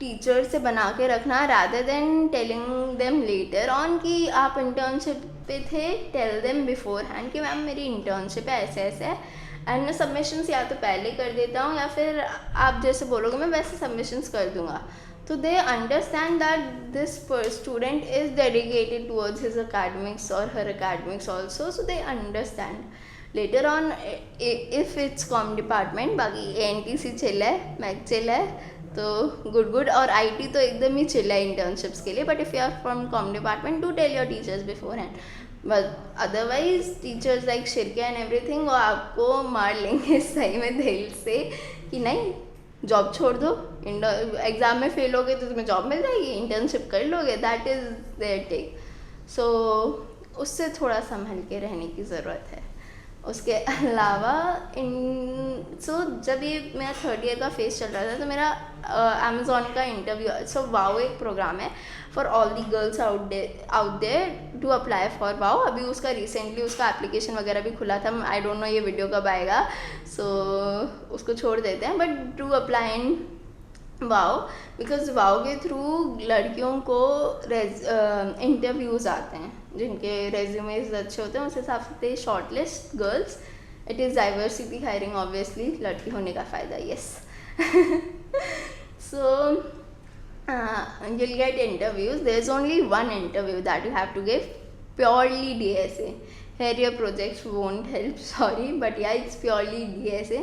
teacher से बना के रखना rather than telling them later on कि आप internship पे थे. Tell them before hand कि ma'am मेरी इंटर्नशिप है, ऐसे ऐसे है, एंड मैं सबमिशंस या तो पहले कर देता हूँ या फिर आप जैसे बोलोगे मैं वैसे सबमिशंस कर दूँगा. तो they understand that this student is dedicated towards his academics और हर academics also. So they understand later on. If it's com department, बाकी ANTC चिल है, मैक चिल है, तो गुड. और IT तो एकदम ही चिल है इंटर्नशिप्स के लिए. But if you are from comm department, do tell your teachers beforehand. But otherwise teachers like Shirke and everything वो आपको मार लेंगे सही में दिल से कि नहीं जॉब छोड़ दो, एग्ज़ाम में फेल हो गए तो तुम्हें जॉब मिल जाएगी, इंटर्नशिप कर लोगे. That is their tech. So उससे थोड़ा संभल के रहने की ज़रूरत है. उसके अलावा जब ये मेरा 3rd ईयर का फेस चल रहा था तो मेरा अमेज़ॉन का इंटरव्यू. सो वाओ एक प्रोग्राम है for all the girls out there to apply for WoW. अभी उसका रिसेंटली उसका एप्लीकेशन वगैरह भी खुला था. आई डोंट नो ये वीडियो कब आएगा, सो उसको छोड़ देते हैं. But to apply in WoW, because WoW के थ्रू लड़कियों को इंटरव्यूज़ आते हैं जिनके रेज्यूमेज अच्छे होते हैं, उस हिसाब से short list girls. It is diversity hiring obviously, लड़की होने का फ़ायदा. Yes. So you'll get interviews. There's only one interview that you have to give, purely DSA. here your projects won't help, sorry, but yeah, it's purely DSA.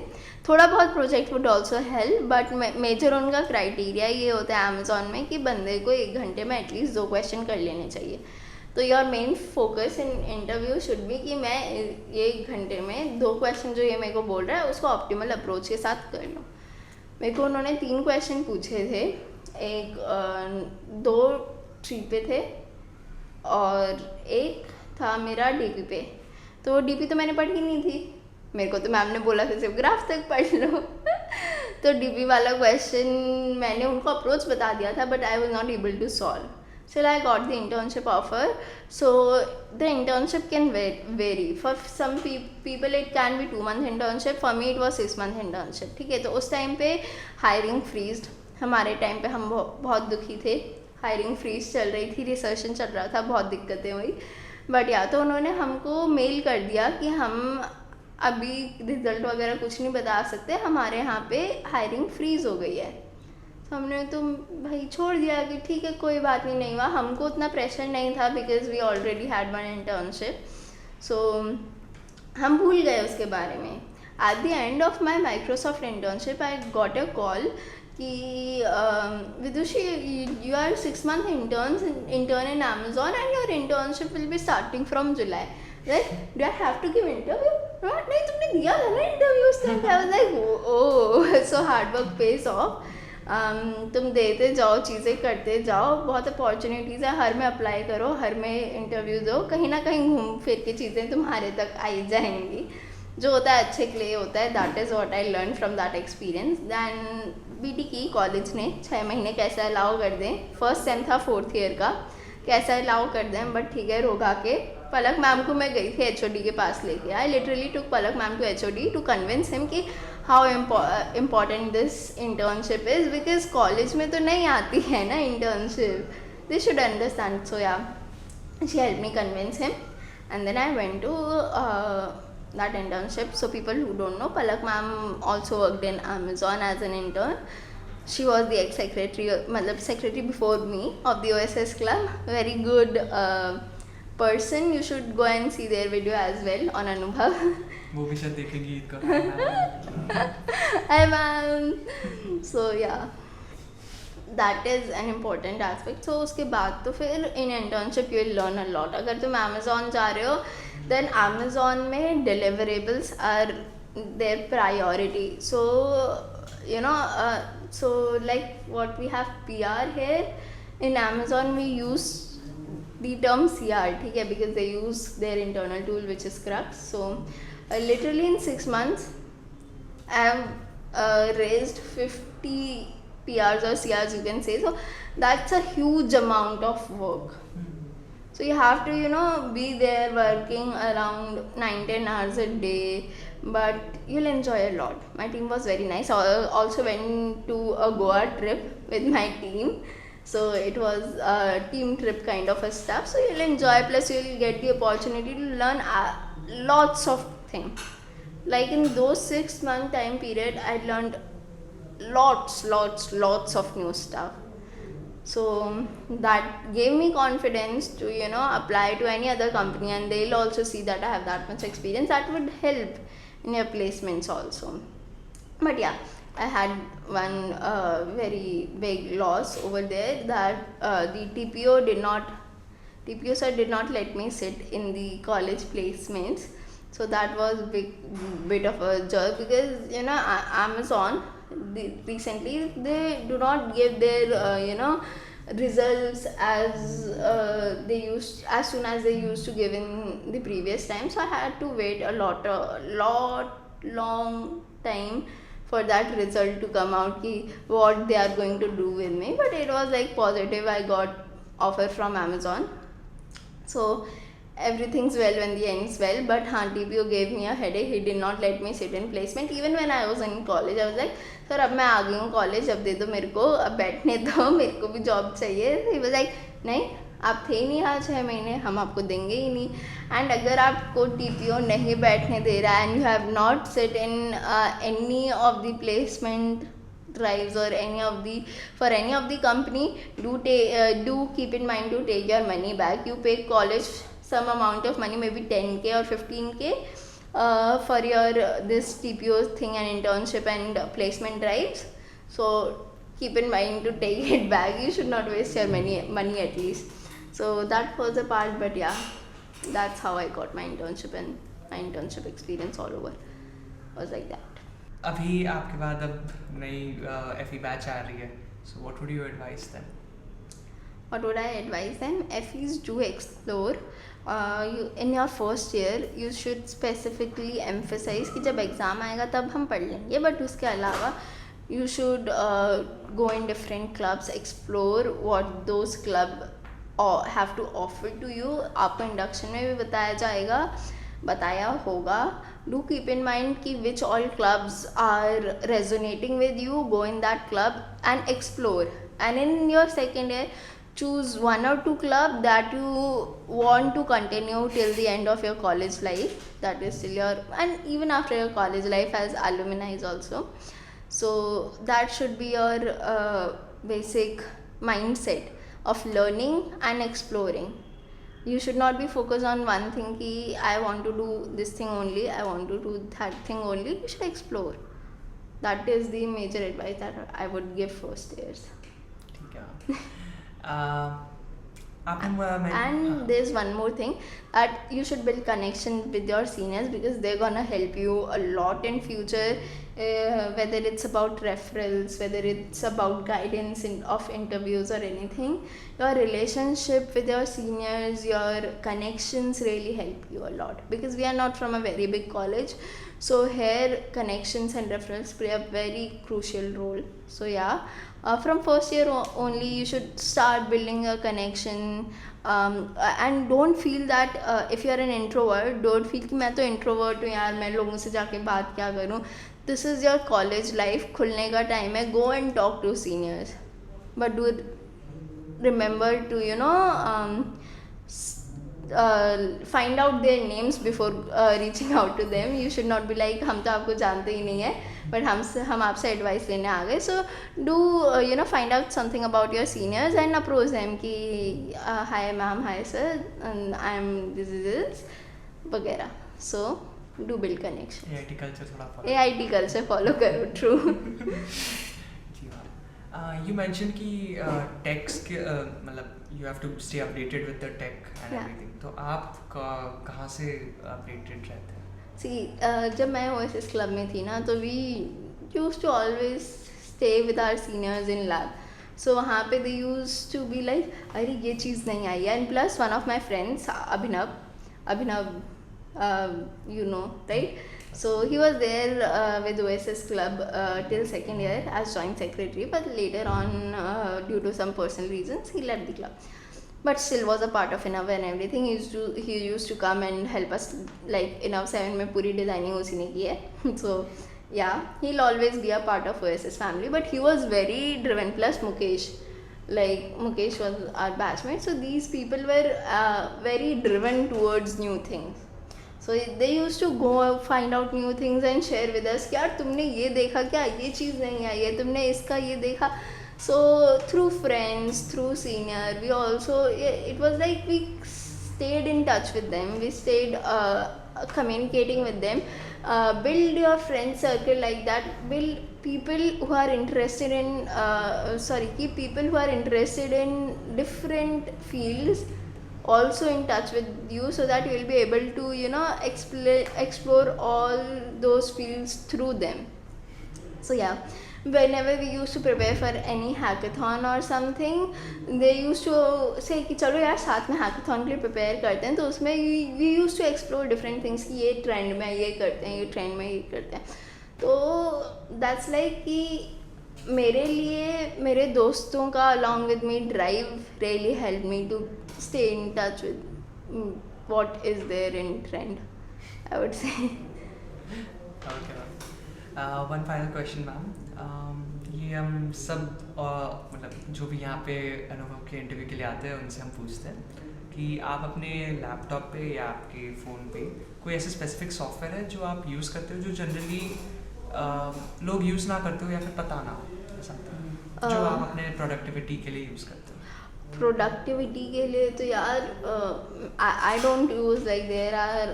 थोड़ा बहुत project would also help, but major उनका criteria ये होता है Amazon में कि बंदे को 1 घंटे में एटलीस्ट 2 क्वेश्चन कर लेने चाहिए. तो your main focus in interview should be कि मैं ये 1 घंटे में 2 क्वेश्चन जो ये मेरे को बोल रहा है उसको ऑप्टिमल अप्रोच के साथ कर लूँ. मेरे को उन्होंने 3 क्वेश्चन पूछे थे, एक 2 ट्री पे थे और एक था मेरा डीपी पे. तो डीपी तो मैंने पढ़ी नहीं थी, मेरे को तो मैम ने बोला था सिर्फ ग्राफ तक पढ़ लो. तो डीपी वाला क्वेश्चन मैंने उनको अप्रोच बता दिया था, but I was not able to solve. Still, I got the internship offer. So the internship can vary. For some people it can be 2 month internship. For me it was 6 month internship. ठीक है, तो उस time पे hiring freeze, हमारे time पे हम बहुत दुखी थे. हायरिंग फ्रीज चल रही थी, रिसर्शन चल रहा था, बहुत दिक्कतें हुई. बट या तो उन्होंने हमको मेल कर दिया कि हम अभी रिजल्ट वगैरह कुछ नहीं बता सकते, हमारे यहाँ पे हायरिंग फ्रीज हो गई है. हमने तो भाई छोड़ दिया कि ठीक है कोई बात नहीं, नहीं हुआ. हमको उतना प्रेशर नहीं था because we already had one internship. So हम भूल गए उसके बारे में. At the end of my Microsoft internship I got a call कि Vidushi, you are 6 month intern in Amazon and your internship will be starting from July. Like, do I have to give interview? नहीं, तुमने दिया था ना interview उस time. I was like, oh, so hard work pays off. तुम देते जाओ, चीज़ें करते जाओ, बहुत अपॉर्चुनिटीज़ है, हर में अप्लाई करो, हर में इंटरव्यू दो, कहीं ना कहीं घूम फिर के चीज़ें तुम्हारे तक आई जाएंगी. जो होता है अच्छे के लिए होता है. That is what I learn from that experience. Then BT की कॉलेज ने 6 महीने कैसे अलाउ कर दें. फर्स्ट सेम था 4th ईयर का, कैसे अलाउ कर दें, बट ठीक है रोगा के. पलक मैम को मैं गई थी एचओडी के पास लेके. I literally took Palak ma'am to HOD to convince him कि how important this internship is, because college में तो नहीं आती है ना internship. They should understand. So yeah, she help me convince him and then I went to that internship. So people who don't know, Palak ma'am also worked in Amazon as an intern. She was the ex-secretary, matlab secretary before me of the OSS club. Very good person. You should go and see their video as well on Anubhav. वो भी शायद देखेंगी ईद का. Hi ma'am. So yeah, that is an important aspect. So उसके बाद तो फिर in internship you will learn a lot. अगर तुम Amazon जा रहे हो, then Amazon में deliverables are their priority. So you know, so like what we have PR here in Amazon, we use the term CR, ठीक है, because they use their internal tool which is Crux. So literally in 6 months I have raised 50 PRs or CRs, you can say. So that's a huge amount of work. So you have to, you know, be there working around 9-10 hours a day, but you'll enjoy a lot. My team was very nice. I also went to a Goa trip with my team. So it was a team trip kind of a stuff. So you'll enjoy, plus you'll get the opportunity to learn lots of things. Like in those 6 month time period, I learned lots of new stuff. So that gave me confidence to, you know, apply to any other company, and they'll also see that I have that much experience. That would help in your placements also. But yeah, I had one very big loss over there, that the TPO sir did not let me sit in the college placements. So that was bit of a jerk, because you know Amazon recently they do not give their you know results as they used, as soon as they used to give in the previous time. So I had to wait a long time for that result to come out, ki what they are going to do with me. But it was like positive. I got offer from Amazon. So everything's well when the ends well. But TPO gave me a headache. He did not let me sit in placement. Even when I was in college, I was like, sir अब मैं आ गई हूँ college, अब दे दो मेरे को, अब बैठने दो, मेरे को भी जॉब चाहिए. ही वाज लाइक, नहीं आप थे ही नहीं यहाँ 6 महीने, हम आपको देंगे ही नहीं. एंड अगर आपको TPO नहीं बैठने दे रहा है, and you have not sit in any of the placement drives or any of the company, do keep in mind to take your money back. You pay college some amount of money, maybe 10K or 15K, for your this TPO thing and internship and placement drives. So keep in mind to take it back. You should not waste your money at least. So that was a part, but yeah, that's how I got my internship, and my internship experience all over was like that. अभी आपके बाद अब नई F E batch आ रही है, so what would you advice them? What would I advise them? FEs do explore. In your first year, you should specifically emphasize कि जब exam आएगा तब हम पढ़ लेंगे, बट उसके अलावा you should go in different clubs, explore what those club have to offer to you. आपको इंडक्शन में भी बताया होगा. Do keep in mind कि which all clubs are resonating with you. Go in that club and explore. And in your second year, choose one or two club that you want to continue till the end of your college life. That is still your, and even after your college life as alumni also. So that should be your basic mindset of learning and exploring. You should not be focused on one thing ki I want to do this thing only, I want to do that thing only. You should explore. That is the major advice that I would give first years. ठीक है. आपने मैं And there's one more thing, that you should build connection with your seniors, because they're gonna help you a lot in future, whether it's about referrals, whether it's about guidance of interviews or anything. Your relationship with your seniors, your connections really help you a lot, because we are not from a very big college. So here connections and referrals play a very crucial role. So yeah, from first year only you should start building a connection. And don't feel that if you are an introvert, don't feel कि मैं तो introvert हूँ यार, मैं लोगों से जाके बात क्या करूँ. This is your college life, खुलने का time है. Go and talk to seniors, but do remember to find out their names before reaching out to them. You should not be like हम तो आपको जानते ही नहीं है, but हम आपसे advice लेने आ गए. So do find out something about your seniors and approach them कि hi ma'am, hi sir, and I'm this वगैरह. So do build connection. AIT culture थोड़ा follow. AIT culture follow करो. True. जी हाँ. You mentioned कि techs के मतलब you have to stay updated with the tech and Yeah. everything. तो आप कहाँ से updated रहते हैं? See, जब मैं OSS club में थी ना, तो we used to always stay with our seniors in lab. So वहाँ पे they used to be like, अरे ये चीज़ नहीं आई है. And plus one of my friends, Abhinav, you know, right? So he was there with OSS club till second year as joint secretary, but later on, due to some personal reasons, he left the club. But still was a part of Inav and everything. He used to come and help us, like Inav 7 में पूरी designing उसी ने की है. So yeah, he'll always be a part of OSS family. But he was very driven. Plus Mukesh, like Mukesh was our batchmate. So these people were very driven towards new things. So they used to go find out new things and share with us कि यार तुमने ये देखा क्या, ये चीज़ नहीं आई है, तुमने इसका ये देखा. So through friends, through senior, we also, it was like we stayed in touch with them. We stayed communicating with them. Build your friend circle like that. Build people who are interested in keep people who are interested in different fields also in touch with you, so that you will be able to explore all those fields through them. So yeah, whenever we used to prepare for any hackathon or something, they used to say कि चलो यार साथ में hackathon के लिए prepare करते हैं. तो उसमें we used to explore different things कि ये trend में ये करते हैं, ये trend में ये करते हैं. तो that's like कि मेरे लिए मेरे दोस्तों का along with me drive really helped me to stay in touch with what is there in trend, I would say. Okay. One final question, ma'am. ये हम सब मतलब जो भी यहाँ पे अनुभव के इंटरव्यू के लिए आते हैं उनसे हम पूछते हैं कि आप अपने लैपटॉप पे या आपके फ़ोन पे कोई ऐसे स्पेसिफिक सॉफ्टवेयर है जो आप यूज़ करते हो जो जनरली लोग यूज़ ना करते हो या फिर पता ना हो, ऐसा जो आप अपने प्रोडक्टिविटी के लिए यूज़ करते हो? प्रोडक्टिविटी के लिए तो यार I don't use like there are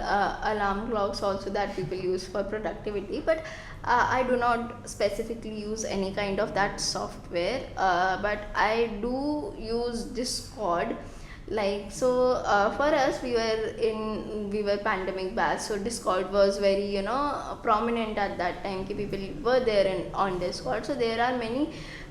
alarm clocks also that people use for productivity but I do not specifically use any kind of that software but I do use Discord like so for us we were pandemic batch so Discord was very prominent at that time ki people were there on Discord so there are many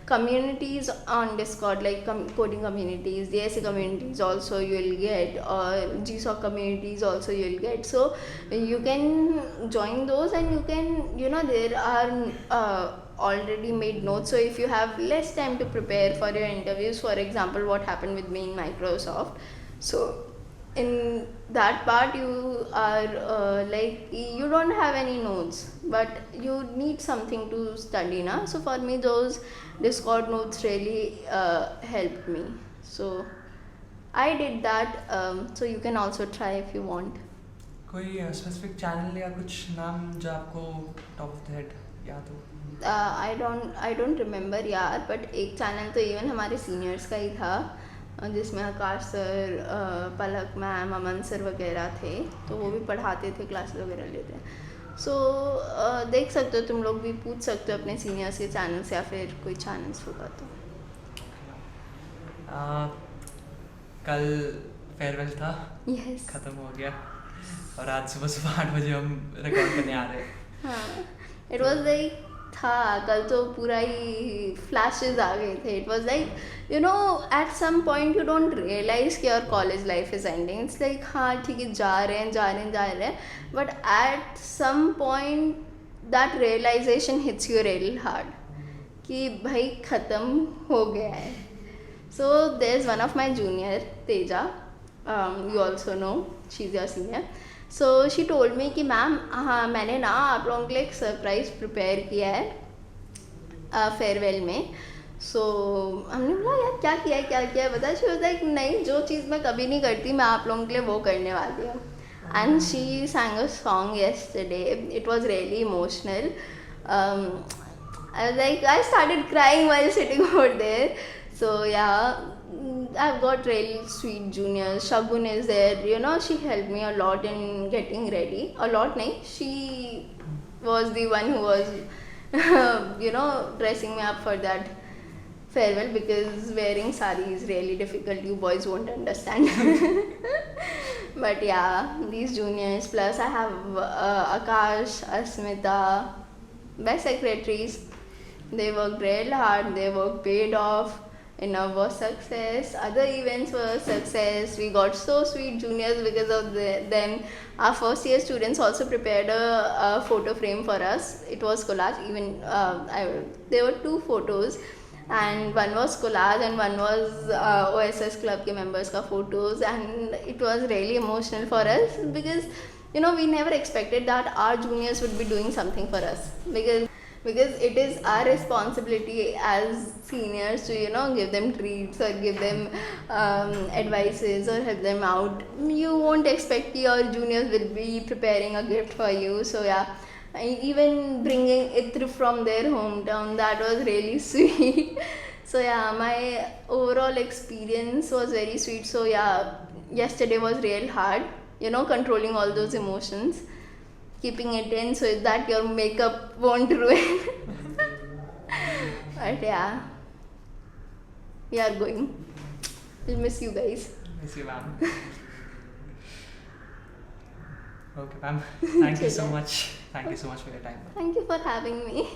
communities on Discord like coding communities, DSA communities also you will get or GSOC communities also you will get so you can join those and you can there are already made notes so if you have less time to prepare for your interviews for example what happened with me in Microsoft so in that part you are like you don't have any notes but you need something to study na so for me those Discord notes really helped me so I did that so you can also try if you want कोई specific channel या कुछ नाम जो आपको top of the head याद हो? I don't remember यार but एक चैनल तो इवन हमारे सीनियर्स का ही था जिसमें आकाश सर पलक मैम अमन सर वगैरह थे तो वो भी पढ़ाते थे क्लासेस वगैरह लेते सो देख सकते हो तुम लोग भी पूछ सकते हो अपने सीनियर्स के चैनल से या फिर कोई चैनल्स होगा तो कल फेयरवेल था यस ख़त्म हो गया और आज सुबह सुबह 8 बजे हम रिकॉर्ड करने आ रहे हैं हाँ इट वॉज लाइक था कल तो पूरा ही फ्लैशेस आ गए थे it was like at some point you don't realize कि your college life is ending it's like हाँ ठीक है जा रहे हैं but at some point that realization hits you real hard कि भाई ख़त्म हो गया है so there is one of my junior Teja you also know she is your senior so she told me कि मैम हाँ मैंने ना आप लोगों के लिए एक सरप्राइज़ प्रिपेयर किया है फेयरवेल में सो हमने बोला यार क्या किया है बता शी वाज लाइक नहीं जो चीज़ मैं कभी नहीं करती मैं आप लोगों के लिए वो करने वाली हूँ and she sang a song yesterday it was really emotional I started crying while sitting over there so yeah I've got really sweet juniors. Shagun is there. She helped me a lot in getting ready. A lot, nahi. She was the one who was, dressing me up for that farewell because wearing sari is really difficult. You boys won't understand. But yeah, these juniors. Plus, I have Akash, Asmita, best secretaries. They worked real hard. They worked paid off. Enough was success, other events were success. We got so sweet juniors because of them. Our first year students also prepared a photo frame for us. It was collage. Even there were 2 photos and one was collage and one was OSS club ke members ka photos and it was really emotional for us because we never expected that our juniors would be doing something for us because it is our responsibility as seniors to give them treats or give them advices or help them out. You won't expect your juniors will be preparing a gift for you so yeah even bringing it through from their hometown that was really sweet so yeah my overall experience was very sweet so yeah yesterday was real hard controlling all those emotions keeping it in so that your makeup won't ruin but yeah we are going we'll miss you guys Miss you, ma'am. Okay, ma'am. Thank you so much. Thank you so much for your time. thank you for having me